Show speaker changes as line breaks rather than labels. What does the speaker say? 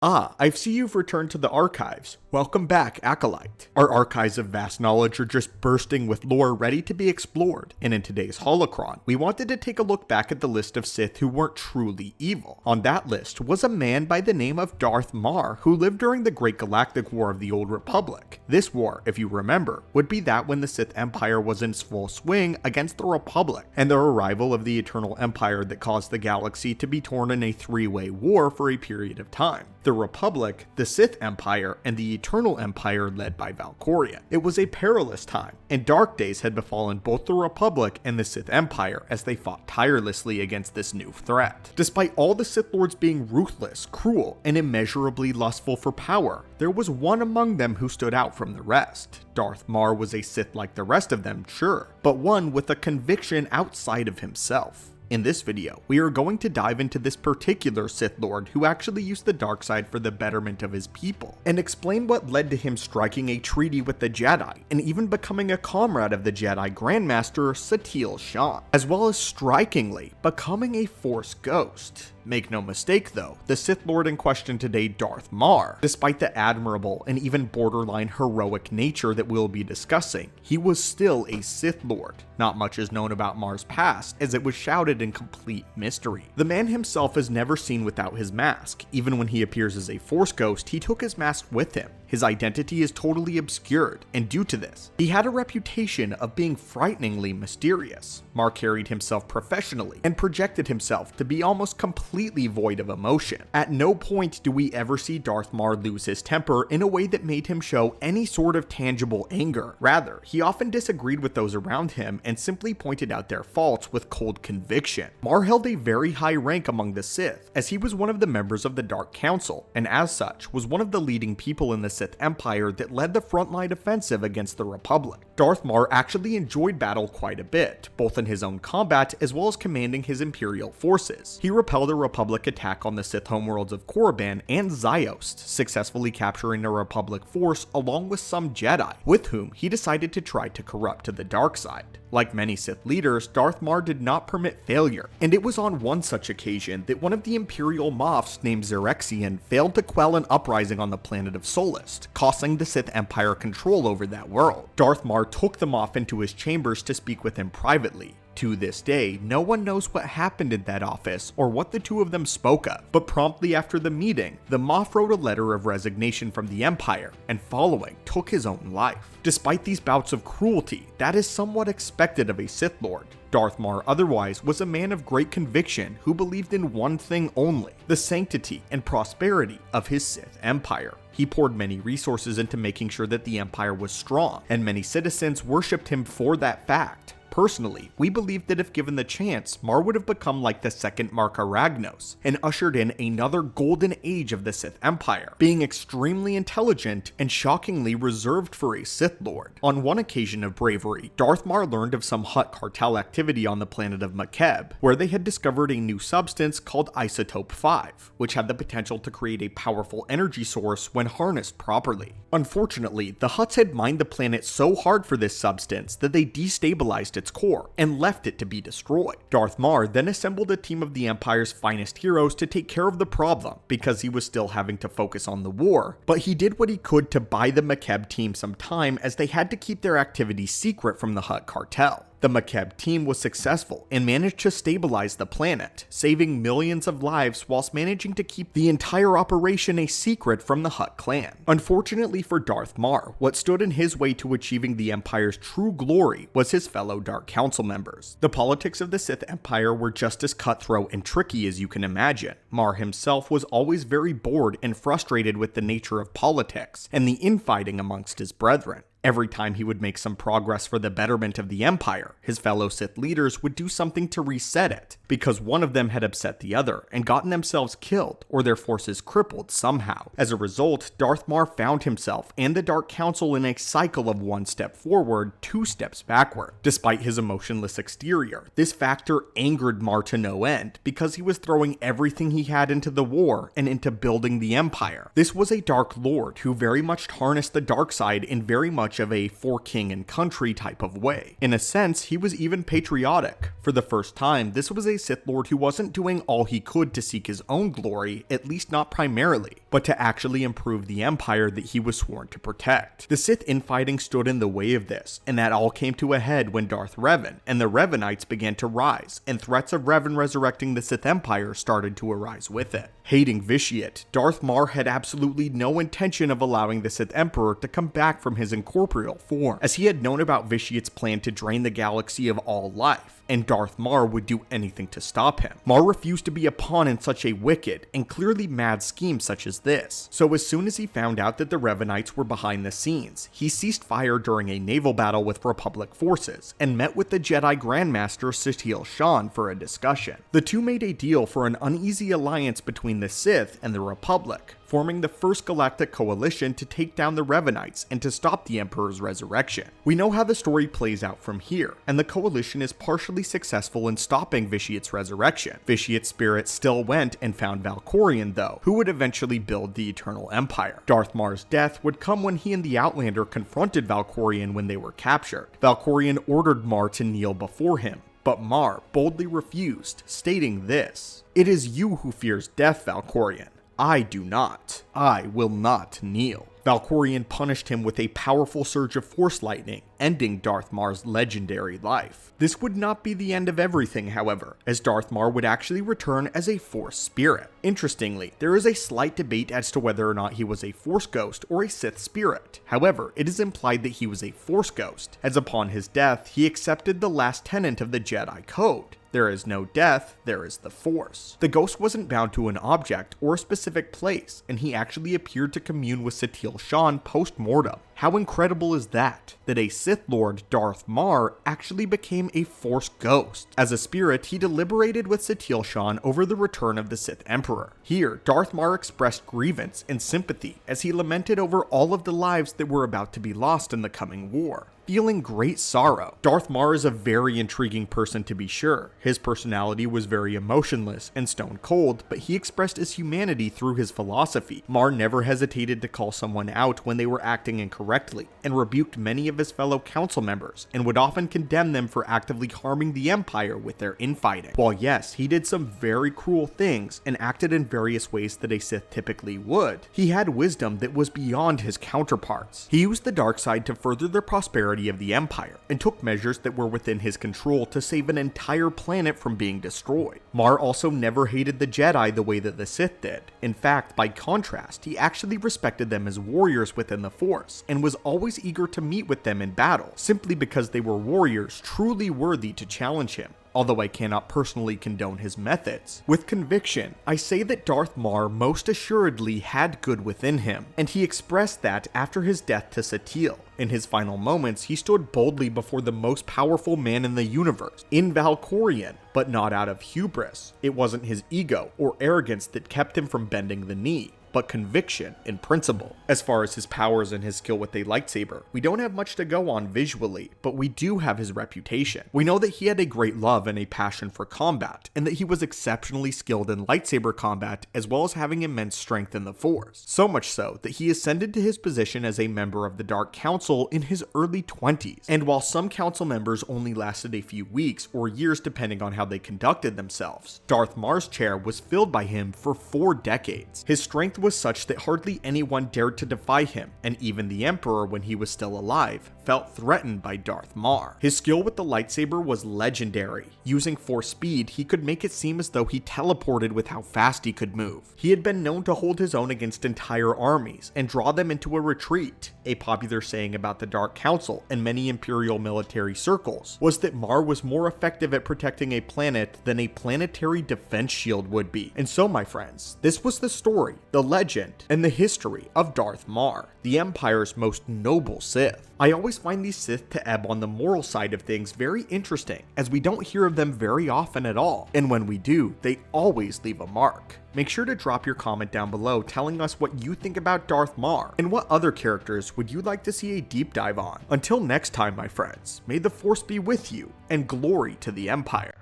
I see you've returned to the archives. Welcome back, Acolyte. Our archives of vast knowledge are just bursting with lore ready to be explored, and in today's Holocron, we wanted to take a look back at the list of Sith who weren't truly evil. On that list was a man by the name of Darth Marr, who lived during the Great Galactic War of the Old Republic. This war, if you remember, would be that when the Sith Empire was in full swing against the Republic, and the arrival of the Eternal Empire that caused the galaxy to be torn in a three-way war for a period of time. The Republic, the Sith Empire, and the Eternal Empire led by Valkyria. It was a perilous time, and dark days had befallen both the Republic and the Sith Empire as they fought tirelessly against this new threat. Despite all the Sith Lords being ruthless, cruel, and immeasurably lustful for power, there was one among them who stood out from the rest. Darth Marr was a Sith like the rest of them, sure, but one with a conviction outside of himself. In this video, we are going to dive into this particular Sith Lord who actually used the dark side for the betterment of his people, and explain what led to him striking a treaty with the Jedi, and even becoming a comrade of the Jedi Grandmaster Satele Shan, as well as strikingly becoming a Force ghost. Make no mistake though, the Sith Lord in question today, Darth Marr, despite the admirable and even borderline heroic nature that we'll be discussing, he was still a Sith Lord. Not much is known about Marr's past, as it was shrouded in complete mystery. The man himself is never seen without his mask. Even when he appears as a Force ghost, he took his mask with him. His identity is totally obscured, and due to this, he had a reputation of being frighteningly mysterious. Marr carried himself professionally and projected himself to be almost completely void of emotion. At no point do we ever see Darth Marr lose his temper in a way that made him show any sort of tangible anger. Rather, he often disagreed with those around him and simply pointed out their faults with cold conviction. Marr held a very high rank among the Sith, as he was one of the members of the Dark Council, and as such, was one of the leading people in the Sith Empire that led the frontline offensive against the Republic. Darth Marr actually enjoyed battle quite a bit, both in his own combat as well as commanding his Imperial forces. He repelled a Republic attack on the Sith homeworlds of Korriban and Ziost, successfully capturing a Republic force along with some Jedi, with whom he decided to try to corrupt to the dark side. Like many Sith leaders, Darth Marr did not permit failure, and it was on one such occasion that one of the Imperial Moffs named Xerexian failed to quell an uprising on the planet of Solist, costing the Sith Empire control over that world. Darth Marr took the Moff into his chambers to speak with him privately. To this day, no one knows what happened in that office or what the two of them spoke of, but promptly after the meeting, the Moff wrote a letter of resignation from the Empire, and following, took his own life. Despite these bouts of cruelty, that is somewhat expected of a Sith Lord. Darth Marr otherwise was a man of great conviction who believed in one thing only, the sanctity and prosperity of his Sith Empire. He poured many resources into making sure that the Empire was strong, and many citizens worshipped him for that fact. Personally, we believe that if given the chance, Marr would have become like the second Marka Ragnos, and ushered in another golden age of the Sith Empire, being extremely intelligent and shockingly reserved for a Sith Lord. On one occasion of bravery, Darth Marr learned of some Hutt cartel activity on the planet of Makeb, where they had discovered a new substance called Isotope 5, which had the potential to create a powerful energy source when harnessed properly. Unfortunately, the Hutts had mined the planet so hard for this substance that they destabilized its core and left it to be destroyed. Darth Marr then assembled a team of the Empire's finest heroes to take care of the problem, because he was still having to focus on the war, but he did what he could to buy the Makeb team some time, as they had to keep their activities secret from the Hutt cartel. The Makeb team was successful and managed to stabilize the planet, saving millions of lives whilst managing to keep the entire operation a secret from the Hutt clan. Unfortunately for Darth Marr, what stood in his way to achieving the Empire's true glory was his fellow Dark Council members. The politics of the Sith Empire were just as cutthroat and tricky as you can imagine. Marr himself was always very bored and frustrated with the nature of politics and the infighting amongst his brethren. Every time he would make some progress for the betterment of the Empire, his fellow Sith leaders would do something to reset it, because one of them had upset the other and gotten themselves killed or their forces crippled somehow. As a result, Darth Marr found himself and the Dark Council in a cycle of one step forward, two steps backward. Despite his emotionless exterior, this factor angered Marr to no end, because he was throwing everything he had into the war and into building the Empire. This was a Dark Lord who very much harnessed the dark side and very much much of a for king and country type of way. In a sense, he was even patriotic. For the first time, this was a Sith Lord who wasn't doing all he could to seek his own glory, at least not primarily, but to actually improve the Empire that he was sworn to protect. The Sith infighting stood in the way of this, and that all came to a head when Darth Revan and the Revanites began to rise, and threats of Revan resurrecting the Sith Empire started to arise with it. Hating Vitiate, Darth Mar had absolutely no intention of allowing the Sith Emperor to come back from his incorporeal form, as he had known about Vitiate's plan to drain the galaxy of all life, and Darth Mar would do anything to stop him. Mar refused to be a pawn in such a wicked and clearly mad scheme such as this, so as soon as he found out that the Revanites were behind the scenes, he ceased fire during a naval battle with Republic forces, and met with the Jedi Grandmaster Satele Shan for a discussion. The two made a deal for an uneasy alliance between the Sith and the Republic, forming the first galactic coalition to take down the Revanites and to stop the Emperor's resurrection. We know how the story plays out from here, and the coalition is partially successful in stopping Vitiate's resurrection. Vitiate's spirit still went and found Valkorion though, who would eventually build the Eternal Empire. Darth Mar's death would come when he and the Outlander confronted Valkorion when they were captured. Valkorion ordered Mar to kneel before him, but Mar boldly refused, stating this: "It is you who fears death, Valkorion. I do not. I will not kneel." Valkorion punished him with a powerful surge of Force lightning, ending Darth Mar's legendary life. This would not be the end of everything, however, as Darth Mar would actually return as a Force spirit. Interestingly, there is a slight debate as to whether or not he was a Force ghost or a Sith spirit. However, it is implied that he was a Force ghost, as upon his death, he accepted the last tenet of the Jedi Code: there is no death, there is the Force. The ghost wasn't bound to an object or a specific place, and he actually appeared to commune with Satele Shan post-mortem. How incredible is that? That a Sith Lord, Darth Mar, actually became a Force ghost. As a spirit, he deliberated with Satele Shan over the return of the Sith Emperor. Here, Darth Mar expressed grievance and sympathy as he lamented over all of the lives that were about to be lost in the coming war, feeling great sorrow. Darth Mar is a very intriguing person to be sure. His personality was very emotionless and stone cold, but he expressed his humanity through his philosophy. Mar never hesitated to call someone out when they were acting incorrectly, and rebuked many of his fellow council members, and would often condemn them for actively harming the Empire with their infighting. While yes, he did some very cruel things and acted in various ways that a Sith typically would, he had wisdom that was beyond his counterparts. He used the dark side to further the prosperity of the Empire, and took measures that were within his control to save an entire planet from being destroyed. Mar also never hated the Jedi the way that the Sith did. In fact, by contrast, he actually respected them as warriors within the Force, and was always eager to meet with them in battle, simply because they were warriors truly worthy to challenge him. Although I cannot personally condone his methods. With conviction, I say that Darth Mar most assuredly had good within him, and he expressed that after his death to Satele. In his final moments, he stood boldly before the most powerful man in the universe, in Valkorion, but not out of hubris. It wasn't his ego or arrogance that kept him from bending the knee, but conviction and principle. As far as his powers and his skill with a lightsaber, we don't have much to go on visually, but we do have his reputation. We know that he had a great love and a passion for combat, and that he was exceptionally skilled in lightsaber combat, as well as having immense strength in the Force. So much so that he ascended to his position as a member of the Dark Council in his early 20s. And while some council members only lasted a few weeks or years depending on how they conducted themselves, Darth Mar's chair was filled by him for 4 decades. His strength was such that hardly anyone dared to defy him, and even the Emperor, when he was still alive, felt threatened by Darth Mar. His skill with the lightsaber was legendary. Using Force speed, he could make it seem as though he teleported with how fast he could move. He had been known to hold his own against entire armies and draw them into a retreat. A popular saying about the Dark Council and many Imperial military circles was that Mar was more effective at protecting a planet than a planetary defense shield would be. And so, my friends, this was the story, the legend, and the history of Darth Mar, the Empire's most noble Sith. I always find these Sith to ebb on the moral side of things very interesting, as we don't hear of them very often at all, and when we do, they always leave a mark. Make sure to drop your comment down below telling us what you think about Darth Mar, and what other characters would you like to see a deep dive on. Until next time, my friends, may the Force be with you, and glory to the Empire.